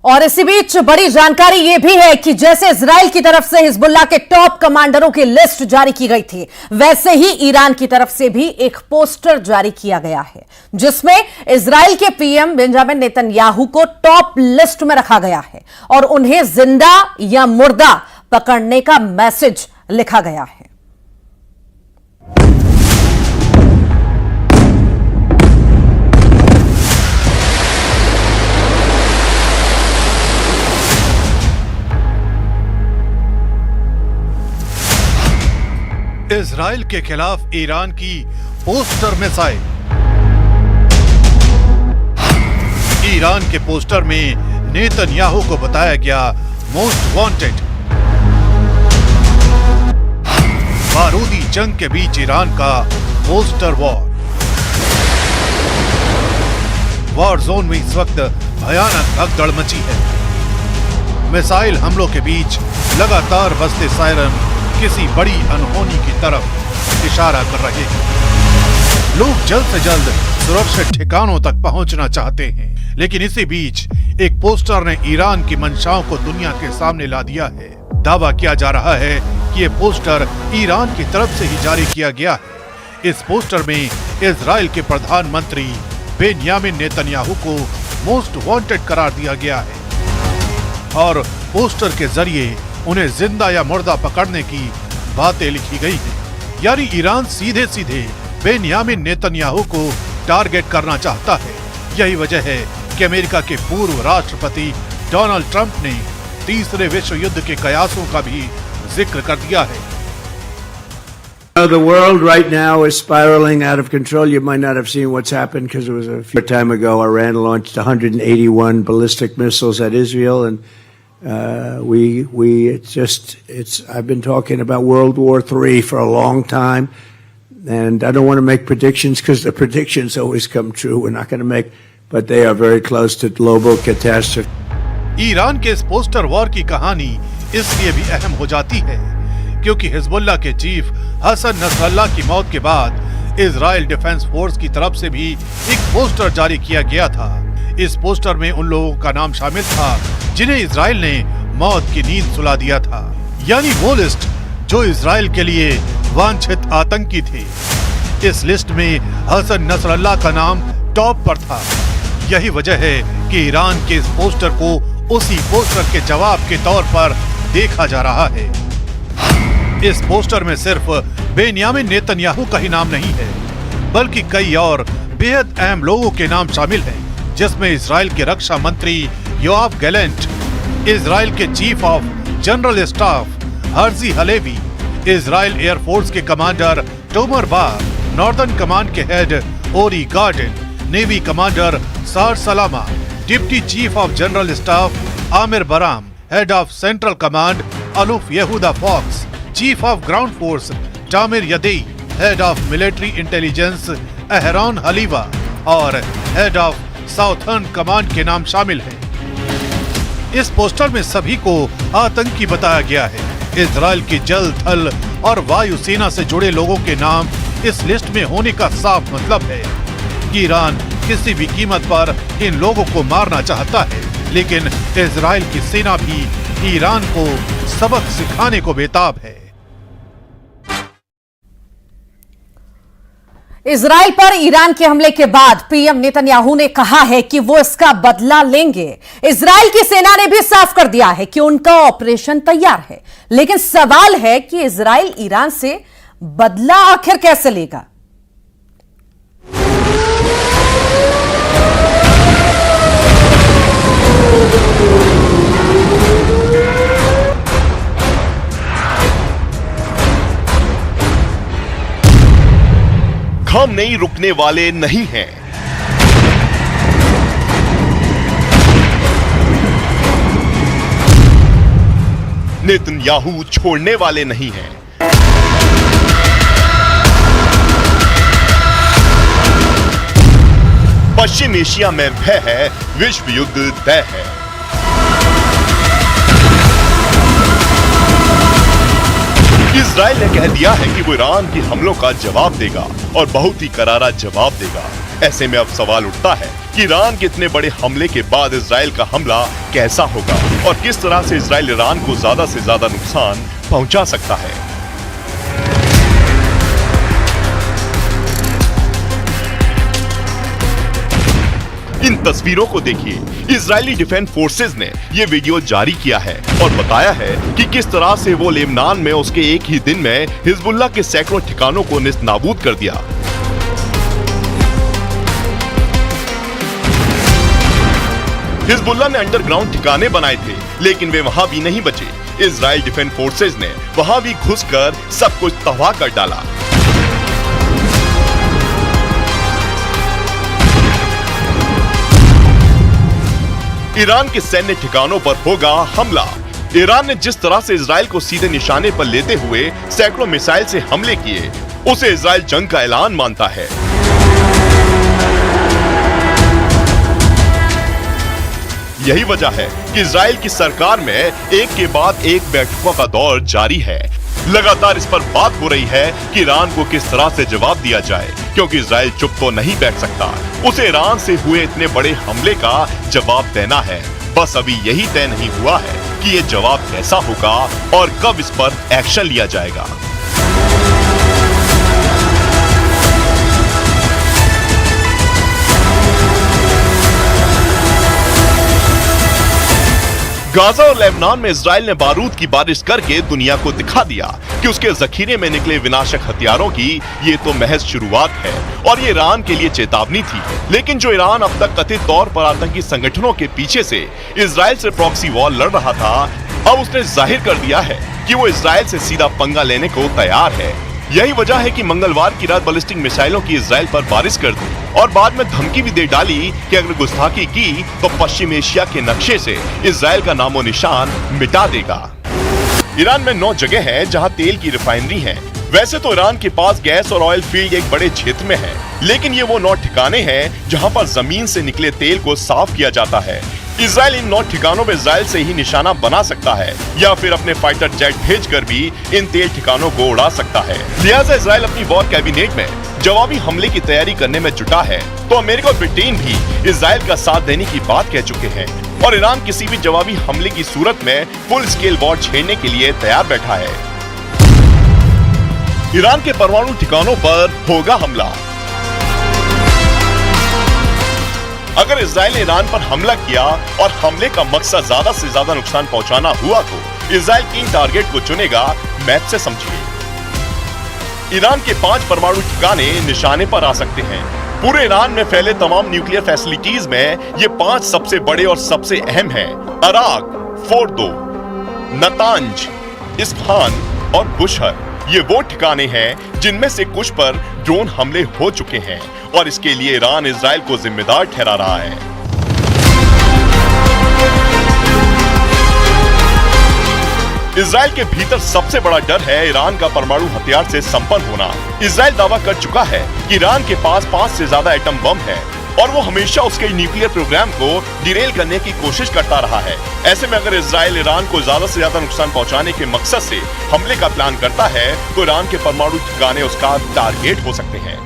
और इसी बीच बड़ी जानकारी यह भी है कि जैसे इजराइल की तरफ से हिजबुल्लाह के टॉप कमांडरों की लिस्ट जारी की गई थी, वैसे ही ईरान की तरफ से भी एक पोस्टर जारी किया गया है जिसमें इजराइल के पीएम बेंजामिन नेतन्याहू को टॉप लिस्ट में रखा गया है और उन्हें जिंदा या मुर्दा पकड़ने का मैसेज लिखा गया है। इजराइल के खिलाफ ईरान की पोस्टर मिसाइल। ईरान के पोस्टर में नेतन्याहू को बताया गया मोस्ट वांटेड। बारूदी जंग के बीच ईरान का पोस्टर वॉर जोन में इस वक्त भयानक भगदड़ मची है। मिसाइल हमलों के बीच लगातार बजते सायरन किसी बड़ी अनहोनी की तरफ इशारा कर रहे हैं। लोग जल्द से जल्द सुरक्षित ठिकानों तक पहुंचना चाहते हैं, लेकिन इसी बीच एक पोस्टर ने ईरान की मंशाओं को दुनिया के सामने ला दिया है। दावा किया जा रहा है कि ये पोस्टर ईरान की तरफ से ही जारी किया गया है। इस पोस्टर में इजराइल के प्रधानमंत्री बेंजामिन नेतन्याहू को मोस्ट वांटेड करार दिया गया है और पोस्टर के जरिए उन्हें जिंदा या मुर्दा पकड़ने की बातें लिखी गई हैं। यानी ईरान सीधे सीधे बेंजामिन नेतन्याहू को टारगेट करना चाहता है। यही वजह है कि अमेरिका के पूर्व राष्ट्रपति डोनाल्ड ट्रंप ने तीसरे विश्व युद्ध के कयासों का भी जिक्र कर दिया है। The world right now is spiraling out of control. You might not have seen what's happened because it was a few time ago. Iran launched 181 ballistic missiles at Israel, and I've been talking about World War III for a long time, and I don't want to make predictions because the predictions always come true. We're not going to make, but they are very close to global catastrophe. Iran के इस poster war की कहानी इसलिए भी अहम हो जाती है क्योंकि हिजबुल्लाह के चीफ हसन नसरल्लाह की मौत के बाद इजराइल डिफेंस फोर्स की तरफ से भी एक पोस्टर जारी किया गया था। इस पोस्टर में उन लोगों का नाम शामिल था जिन्हें इजराइल ने मौत की नींद सुला दिया था, यानी वो लिस्ट जो इजराइल के लिए वांछित आतंकी थे। इस लिस्ट में हसन नसरल्लाह का नाम टॉप पर था। यही वजह है कि ईरान के इस पोस्टर को उसी पोस्टर के जवाब के तौर पर देखा जा रहा है। इस पोस्टर में सिर्फ बेंजामिन नेतन्याहू का ही नाम नहीं है, बल्कि कई और बेहद अहम लोगों के नाम शामिल हैं, जिसमें इजराइल के रक्षा मंत्री योआव गैलेंट, इजराइल के chief of general staff Herzi Halevi, Israel air force के commander Tomer Bar, northern command के head Ori Gordin, navy commander Saar Salama, deputy chief of general staff Amir Baram, head of central command Aluf Yehuda Fox, chief of ground force Tamir Yadai, head of military intelligence Aharon Haliva और head of southern command के नाम शामिल हैं। इस poster में सभी को आतंकी बताया गया है। इजराइल की जल, थल और वायु सेना से जुड़े लोगों के नाम इस लिस्ट में होने का साफ मतलब है कि ईरान किसी भी कीमत पर इन लोगों को मारना चाहता है, लेकिन इजराइल की सेना भी ईरान को सबक सिखाने को बेताब है। इजराइल पर ईरान के हमले के बाद पीएम नेतन्याहू ने कहा है कि वो इसका बदला लेंगे। इजराइल की सेना ने भी साफ कर दिया है कि उनका ऑपरेशन तैयार है, लेकिन सवाल है कि इजराइल ईरान से बदला आखिर कैसे लेगा। हम नहीं रुकने वाले नहीं हैं। नेतन्याहू छोड़ने वाले नहीं हैं। पश्चिम एशिया में भय है, विश्व युद्ध तय है। इजराइल ने कह दिया है कि वो ईरान के हमलों का जवाब देगा और बहुत ही करारा जवाब देगा। ऐसे में अब सवाल उठता है कि ईरान के इतने बड़े हमले के बाद इजराइल का हमला कैसा होगा और किस तरह से इजराइल ईरान को ज्यादा से ज्यादा नुकसान पहुंचा सकता है। इन तस्वीरों को देखिए, इजरायली डिफेंस फोर्सेज ने ये वीडियो जारी किया है और बताया है कि किस तरह से वो लेबनान में उसके एक ही दिन में हिजबुल्लाह के सैकड़ों ठिकानों को नेस्तनाबूद कर दिया। हिजबुल्लाह ने अंडरग्राउंड ठिकाने बनाए थे, लेकिन वे वहां भी नहीं बचे। इजराइल डिफेंस फोर्सेज ने वहां भी घुसकर सब कुछ तबाह कर डाला। ईरान के सैन्य ठिकानों पर होगा हमला। ईरान ने जिस तरह से इजराइल को सीधे निशाने पर लेते हुए सैकड़ों मिसाइल से हमले किए, उसे इजराइल जंग का ऐलान मानता है। यही वजह है कि इजराइल की सरकार में एक के बाद एक बैठकों का दौर जारी है। लगातार इस पर बात हो रही है कि ईरान को किस तरह से जवाब दिया जाए, क्योंकि इजराइल चुप तो नहीं बैठ सकता। उसे ईरान से हुए इतने बड़े हमले का जवाब देना है। बस अभी यही तय नहीं हुआ है कि ये जवाब कैसा होगा और कब इस पर एक्शन लिया जाएगा। गाजा और लेबनान में इजराइल ने बारूद की बारिश करके दुनिया को दिखा दिया कि उसके जखीरे में निकले विनाशक हथियारों की ये तो महज शुरुआत है और ये ईरान के लिए चेतावनी थी। लेकिन जो ईरान अब तक कथित तौर पर आतंकी संगठनों के पीछे से इजराइल से प्रॉक्सी वॉर लड़ रहा था, अब उसने जाहिर कर दिया है कि वो इजराइल से सीधा पंगा लेने को तैयार है। यही वजह है कि मंगलवार की रात बैलिस्टिक मिसाइलों की इजराइल पर बारिश कर दी और बाद में धमकी भी दे डाली कि अगर गुस्ताखी की तो पश्चिम एशिया के नक्शे से इजराइल का नामो निशान मिटा देगा। ईरान में 9 जगह हैं जहां तेल की रिफाइनरी है। वैसे तो ईरान के पास गैस और ऑयल फील्ड एक बड़े क्षेत्र में है, लेकिन ये वो 9 ठिकाने हैं जहां पर जमीन से निकले तेल को साफ किया जाता है। इजराइल इन 9 ठिकानों में इजराइल से ही निशाना बना सकता है या फिर अपने फाइटर जेट भेजकर भी इन तेल ठिकानों को उड़ा सकता है। लिहाजा इजराइल अपनी वॉर कैबिनेट में जवाबी हमले की तैयारी करने में जुटा है, तो अमेरिका और ब्रिटेन भी इजराइल का साथ देने की बात कह चुके हैं और ईरान किसी भी जवाबी हमले की सूरत में फुल स्केल वॉर छेड़ने के लिए तैयार बैठा है। ईरान के परमाणु ठिकानों पर होगा हमला। अगर इजराइल ने ईरान पर हमला किया और हमले का मकसद ज्यादा से ज्यादा नुकसान पहुंचाना हुआ तो इजराइल किन टारगेट को चुनेगा, मैप से समझिए। ईरान के 5 परमाणु ठिकाने निशाने पर आ सकते हैं। पूरे ईरान में फैले तमाम न्यूक्लियर फैसिलिटीज में ये 5 सबसे बड़े और सबसे अहम हैं। अराक, फोर्दो, नतांज, इस्फहान और बुशहर। ये वो ठिकाने हैं जिनमें से कुछ पर ड्रोन हमले हो चुके हैं और इसके लिए ईरान इजराइल को जिम्मेदार ठहरा रहा है। इजराइल के भीतर सबसे बड़ा डर है ईरान का परमाणु हथियार से संपन्न होना। इजराइल दावा कर चुका है कि ईरान के पास 5 से ज्यादा एटम बम है और वो हमेशा उसके न्यूक्लियर प्रोग्राम को डिरेल करने की कोशिश करता रहा है। ऐसे में अगर इजराइल ईरान को ज्यादा से ज्यादा नुकसान पहुंचाने के मकसद से हमले का प्लान करता है तो ईरान के परमाणु ठिकाने उसका टारगेट हो सकते हैं।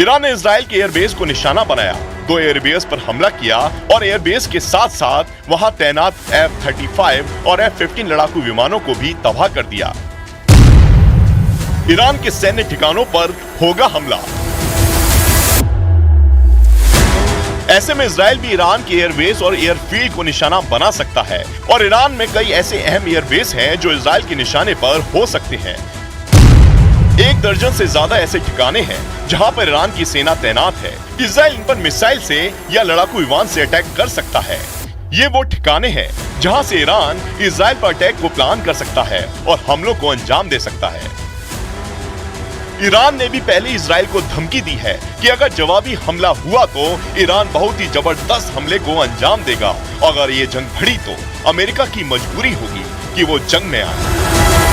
ईरान ने इजराइल के एयरबेस को निशाना बनाया, 2 एयरबेस पर हमला किया और एयरबेस के साथ साथ वहां तैनात F-35 और F-15 लड़ाकू विमानों को भी तबाह कर दिया। ईरान के सैन्य ठिकानों पर होगा हमला। ऐसे में इजराइल भी ईरान के एयरबेस और एयरफील्ड को निशाना बना सकता है और ईरान में कई ऐसे अहम एयरबेस हैं जो इजराइल के निशाने पर हो सकते हैं। 1 दर्जन से ज्यादा ऐसे ठिकाने हैं जहां पर ईरान की सेना तैनात है। इजराइल इन पर मिसाइल से या लड़ाकू विमान से अटैक कर सकता है। ये वो ठिकाने हैं जहां से ईरान इजराइल पर अटैक को प्लान कर सकता है और हमलों को अंजाम दे सकता है। ईरान ने भी पहले इजराइल को धमकी दी है कि अगर जवाबी हमला हुआ तो ईरान बहुत ही जबरदस्त हमले को अंजाम देगा। अगर ये जंग बढ़ी तो अमेरिका की मजबूरी होगी कि वो जंग में आए।